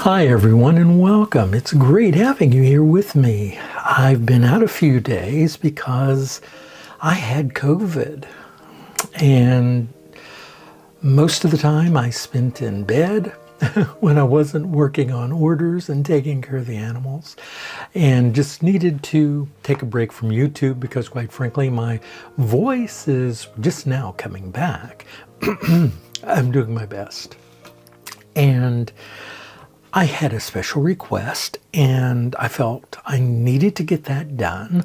Hi everyone and welcome. It's great having you here with me. I've been out a few days because I had COVID and most of the time I spent in bed when I wasn't working on orders and taking care of the animals, and just needed to take a break from YouTube because quite frankly my voice is just now coming back. I'm doing my best. And I had a special request and I felt I needed to get that done.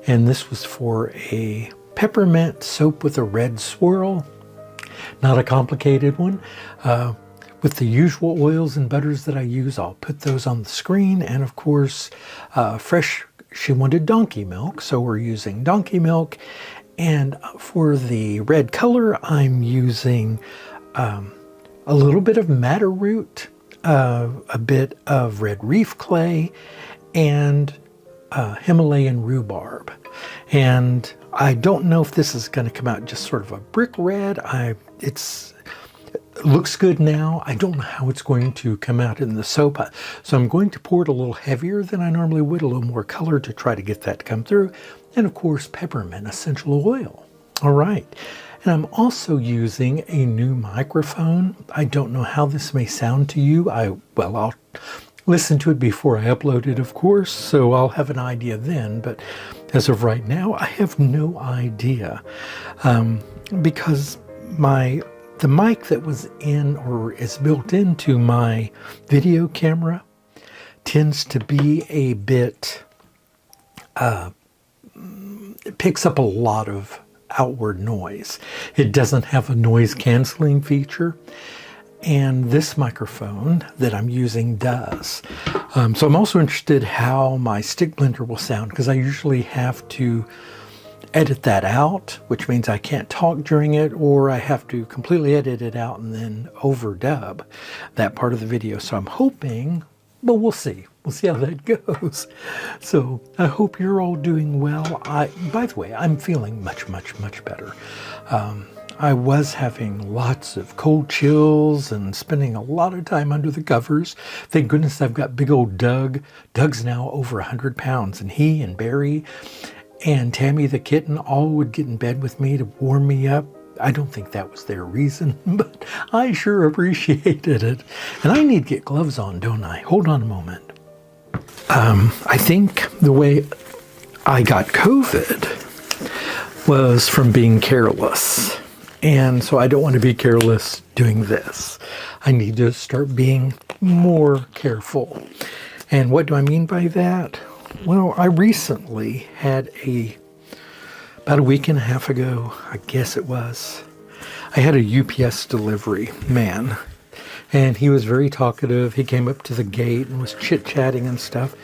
And this was for a peppermint soap with a red swirl. Not a complicated one. With the usual oils and butters that I use, I'll put those on the screen. And of course, fresh, she wanted donkey milk, so we're using donkey milk. And for the red color, I'm using a little bit of madder root, a bit of red reef clay, and Himalayan rhubarb. And I don't know if this is going to come out just sort of a brick red. It looks good now. I don't know how it's going to come out in the soap. So I'm going to pour it a little heavier than I normally would, a little more color to try to get that to come through. And of course, peppermint essential oil. All right. And I'm also using a new microphone. I don't know how this may sound to you. I'll listen to it before I upload it, of course, so I'll have an idea then. But as of right now, I have no idea because the mic that was in or is built into my video camera tends to be a bit, it picks up a lot of outward noise. It doesn't have a noise canceling feature, and this microphone that I'm using does. So I'm also interested how my stick blender will sound, because I usually have to edit that out, which means I can't talk during it, or I have to completely edit it out and then overdub that part of the video. So I'm hoping, but we'll see. We'll see how that goes. So I hope you're all doing well. By the way, I'm feeling much, much, much better. I was having lots of cold chills and spending a lot of time under the covers. Thank goodness I've got big old Doug. Doug's now over 100 pounds, and he and Barry and Tammy the kitten all would get in bed with me to warm me up. I don't think that was their reason, but I sure appreciated it. And I need to get gloves on, don't I? Hold on a moment. I think the way I got COVID was from being careless. And so I don't want to be careless doing this. I need to start being more careful. And what do I mean by that? Well, I recently had about a week and a half ago, I guess it was, I had a UPS delivery man, and he was very talkative. He came up to the gate and was chit-chatting and stuff,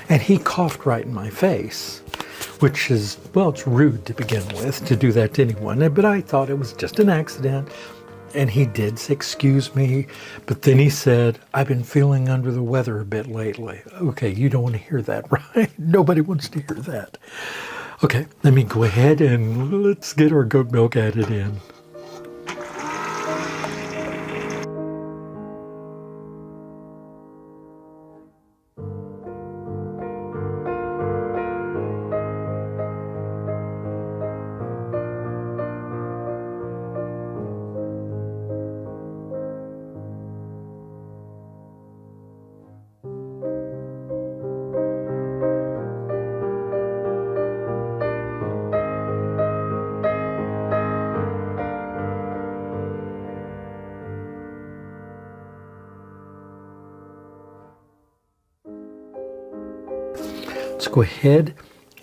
and he coughed right in my face, which is, well, it's rude to begin with to do that to anyone, but I thought it was just an accident. And he did say, excuse me, but then he said, I've been feeling under the weather a bit lately. Okay, you don't want to hear that, right? Nobody wants to hear that. Okay, let me go ahead and let's get our goat milk added in. Let's go ahead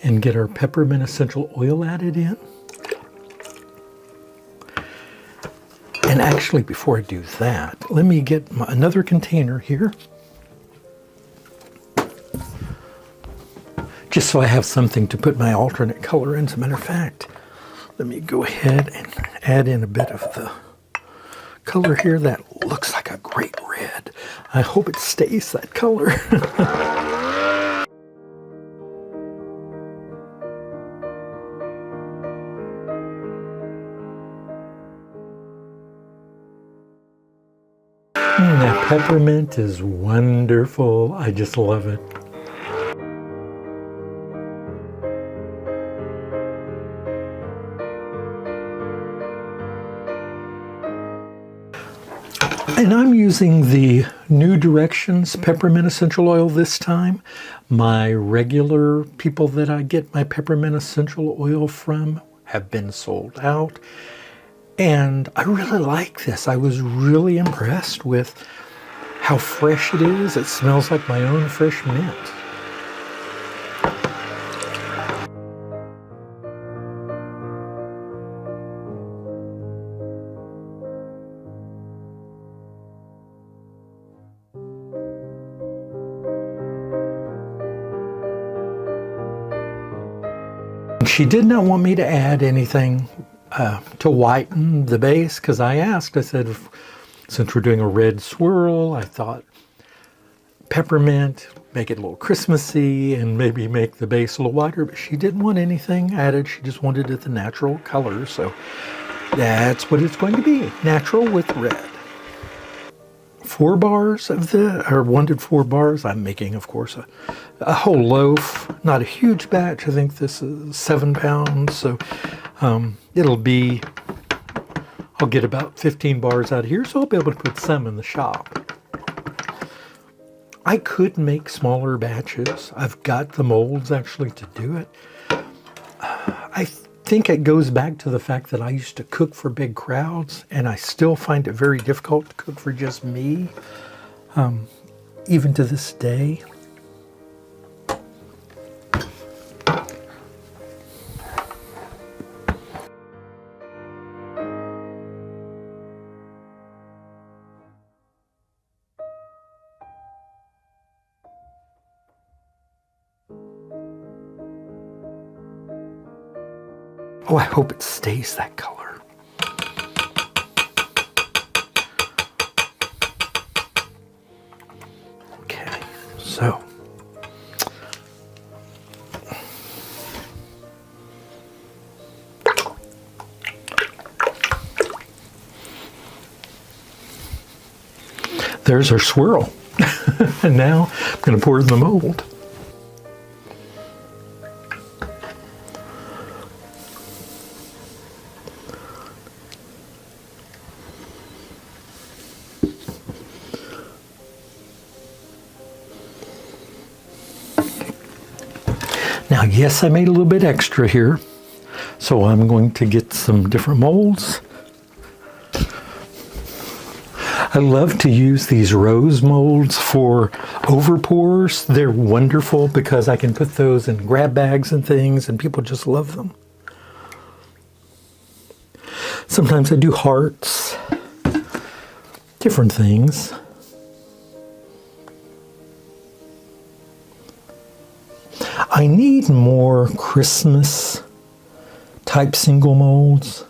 and get our peppermint essential oil added in. And actually, before I do that, let me get another container here, just so I have something to put my alternate color in. As a matter of fact, let me go ahead and add in a bit of the color here. That looks like a great red. I hope it stays that color. That Peppermint is wonderful. I just love it. And I'm using the New Directions Peppermint Essential Oil this time. My regular people that I get my peppermint essential oil from have been sold out. And I really like this. I was really impressed with how fresh it is. It smells like my own fresh mint. She did not want me to add anything to whiten the base, because I asked, I said, since we're doing a red swirl, I thought peppermint, make it a little Christmassy and maybe make the base a little whiter, but she didn't want anything added. She just wanted it the natural color, so that's what it's going to be, natural with red. 4 bars of or wanted 4 bars. I'm making, of course, a whole loaf, not a huge batch. I think this is 7 pounds, so it'll be, I'll get about 15 bars out of here, so I'll be able to put some in the shop. I could make smaller batches. I've got the molds actually to do it. I think it goes back to the fact that I used to cook for big crowds, and I still find it very difficult to cook for just me, even to this day. Oh, I hope it stays that color. Okay, so. There's our swirl. And now I'm going to pour it in the mold. Now, yes, I made a little bit extra here, so I'm going to get some different molds. I love to use these rose molds for overpours. They're wonderful because I can put those in grab bags and things, and people just love them. Sometimes I do hearts, different things. I need more Christmas type single molds.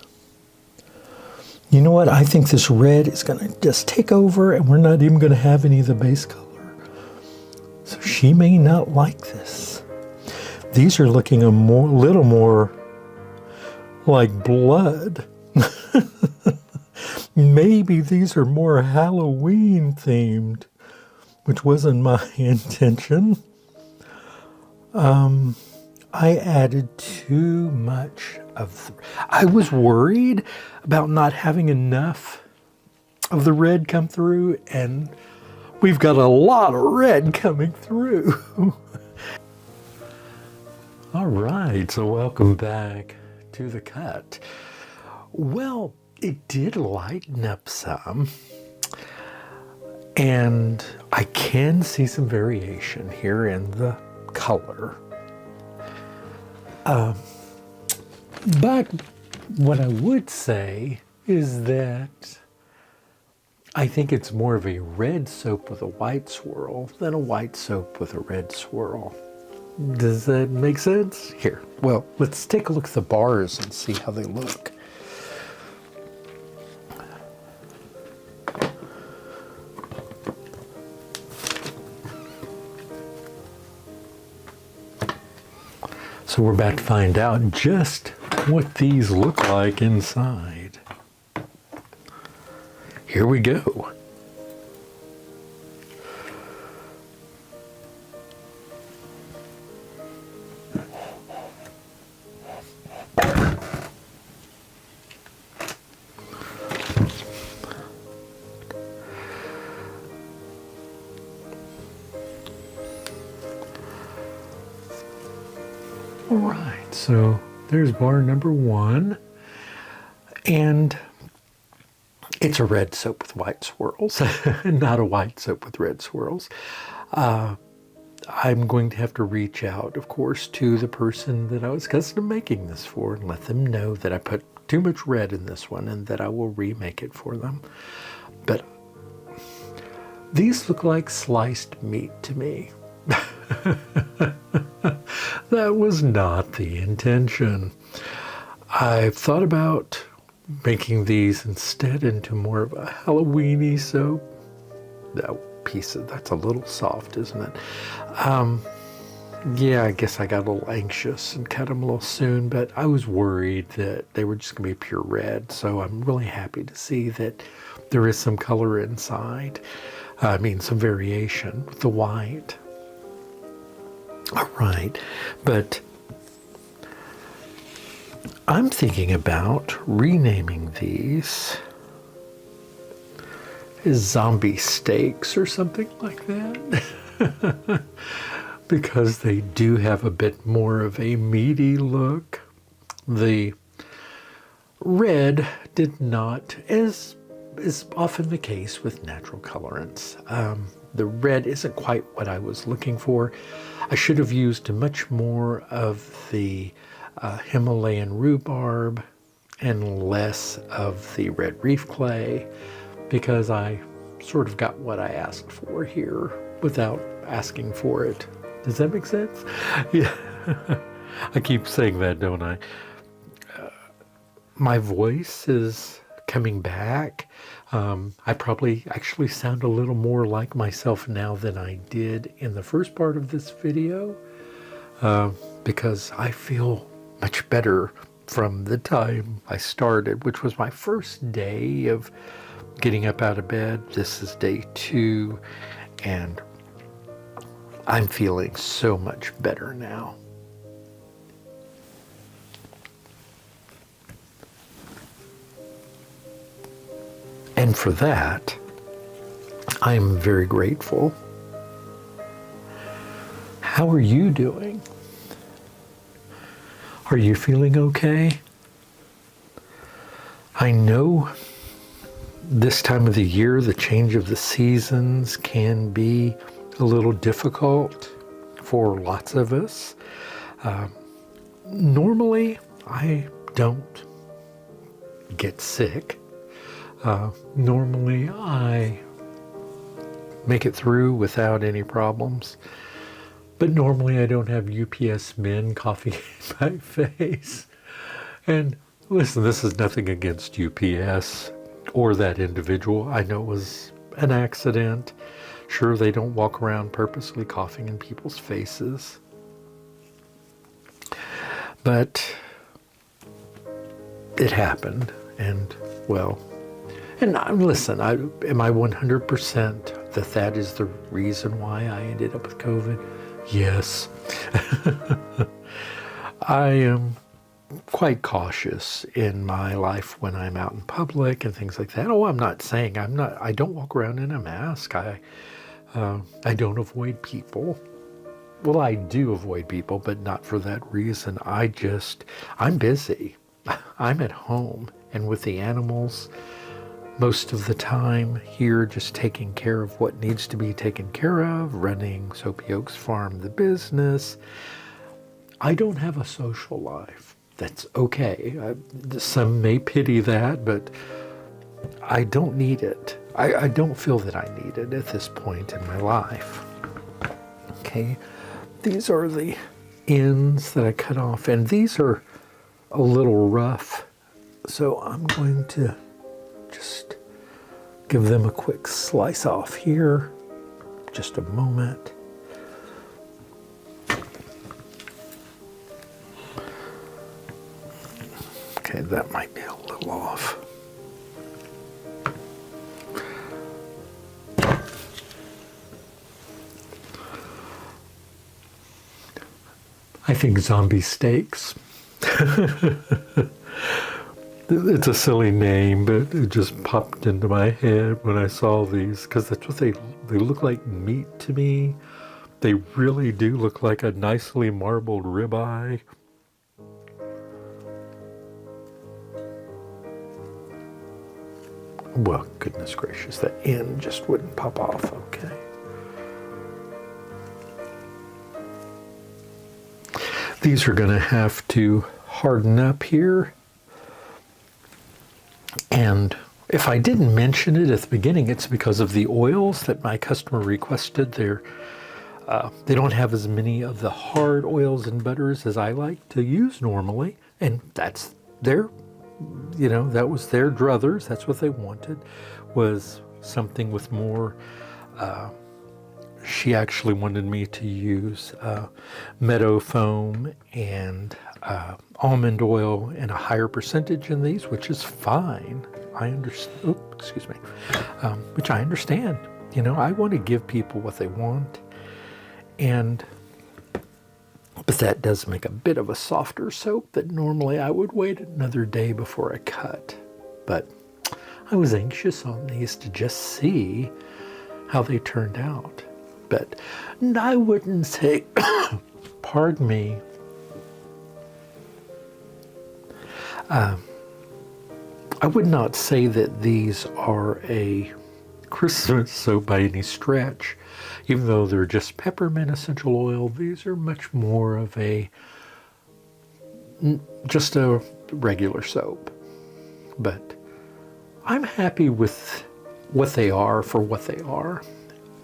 You know what? I think this red is going to just take over, and we're not even going to have any of the base color. So she may not like this. These are looking a little more like blood. Maybe these are more Halloween themed, which wasn't my intention. I added too much of I was worried about not having enough of the red come through, and we've got a lot of red coming through. All right, so welcome back to the cut. Well, it did lighten up some, and I can see some variation here in the color. But what I would say is that I think it's more of a red soap with a white swirl than a white soap with a red swirl. Does that make sense? Here, well, let's take a look at the bars and see how they look. So we're about to find out just what these look like inside. Here we go. All right, so there's bar number 1. And it's a red soap with white swirls, not a white soap with red swirls. I'm going to have to reach out, of course, to the person that I was custom making this for and let them know that I put too much red in this one and that I will remake it for them. But these look like sliced meat to me. That was not the intention. I've thought about making these instead into more of a Halloween-y soap. That's a little soft, isn't it? Yeah, I guess I got a little anxious and cut them a little soon, but I was worried that they were just going to be pure red, so I'm really happy to see that there is some color inside. I mean, some variation with the white. All right, but I'm thinking about renaming these as zombie steaks or something like that. Because they do have a bit more of a meaty look. The red did not, as is often the case with natural colorants. The red isn't quite what I was looking for. I should have used much more of the Himalayan rhubarb and less of the red reef clay, because I sort of got what I asked for here without asking for it. Does that make sense? Yeah. I keep saying that, don't I? My voice is coming back. I probably actually sound a little more like myself now than I did in the first part of this video, because I feel much better from the time I started, which was my first day of getting up out of bed. This is day 2, and I'm feeling so much better now. And for that, I'm very grateful. How are you doing? Are you feeling okay? I know this time of the year, the change of the seasons can be a little difficult for lots of us. Normally, I don't get sick. Normally, I make it through without any problems. But normally, I don't have UPS men coughing in my face. And listen, this is nothing against UPS or that individual. I know it was an accident. Sure, they don't walk around purposely coughing in people's faces. But it happened, and well, and listen, am I 100% that is the reason why I ended up with COVID? Yes. I am quite cautious in my life when I'm out in public and things like that. Oh, I'm not saying I don't walk around in a mask. I don't avoid people. Well, I do avoid people, but not for that reason. I'm busy. I'm at home and with the animals most of the time here, just taking care of what needs to be taken care of, running Soapy Oaks Farm, the business. I don't have a social life. That's okay. Some may pity that, but I don't need it. I don't feel that I need it at this point in my life. Okay, these are the ends that I cut off, and these are a little rough, so I'm going to just give them a quick slice off here. Just a moment. Okay, that might be a little off. I think zombie steaks. It's a silly name, but it just popped into my head when I saw these, because that's what they look like meat to me. They really do look like a nicely marbled ribeye Well, goodness gracious, that end just wouldn't pop off. Okay. These are going to have to harden up here. And if I didn't mention it at the beginning, it's because of the oils that my customer requested. They don't have as many of the hard oils and butters as I like to use normally. And that's their, that was their druthers. That's what they wanted, was something with more. She actually wanted me to use meadow foam and almond oil in a higher percentage in these, which is fine. I understand. Oh, excuse me. Which I understand. I want to give people what they want, but that does make a bit of a softer soap that normally I would wait another day before I cut. But I was anxious on these to just see how they turned out. But I wouldn't say, pardon me, I would not say that these are a Christmas soap by any stretch. Even though they're just peppermint essential oil, these are much more of just a regular soap. But I'm happy with what they are for what they are.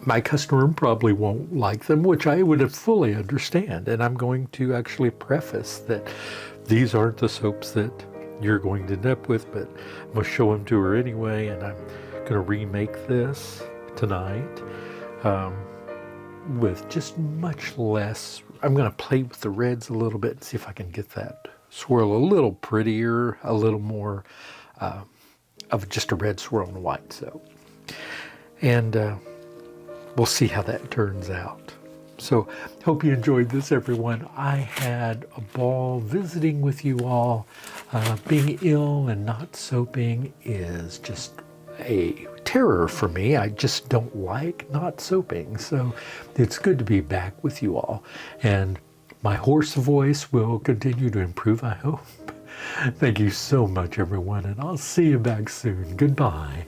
My customer probably won't like them, which I would fully understand. And I'm going to actually preface that these aren't the soaps that you're going to end up with, but I'm going to show them to her anyway. And I'm going to remake this tonight with just much less. I'm going to play with the reds a little bit and see if I can get that swirl a little prettier, a little more of just a red swirl and white soap. And we'll see how that turns out. So, hope you enjoyed this, everyone. I had a ball visiting with you all. Being ill and not soaping is just a terror for me. I just don't like not soaping. So, it's good to be back with you all. And my hoarse voice will continue to improve, I hope. Thank you so much, everyone, and I'll see you back soon. Goodbye.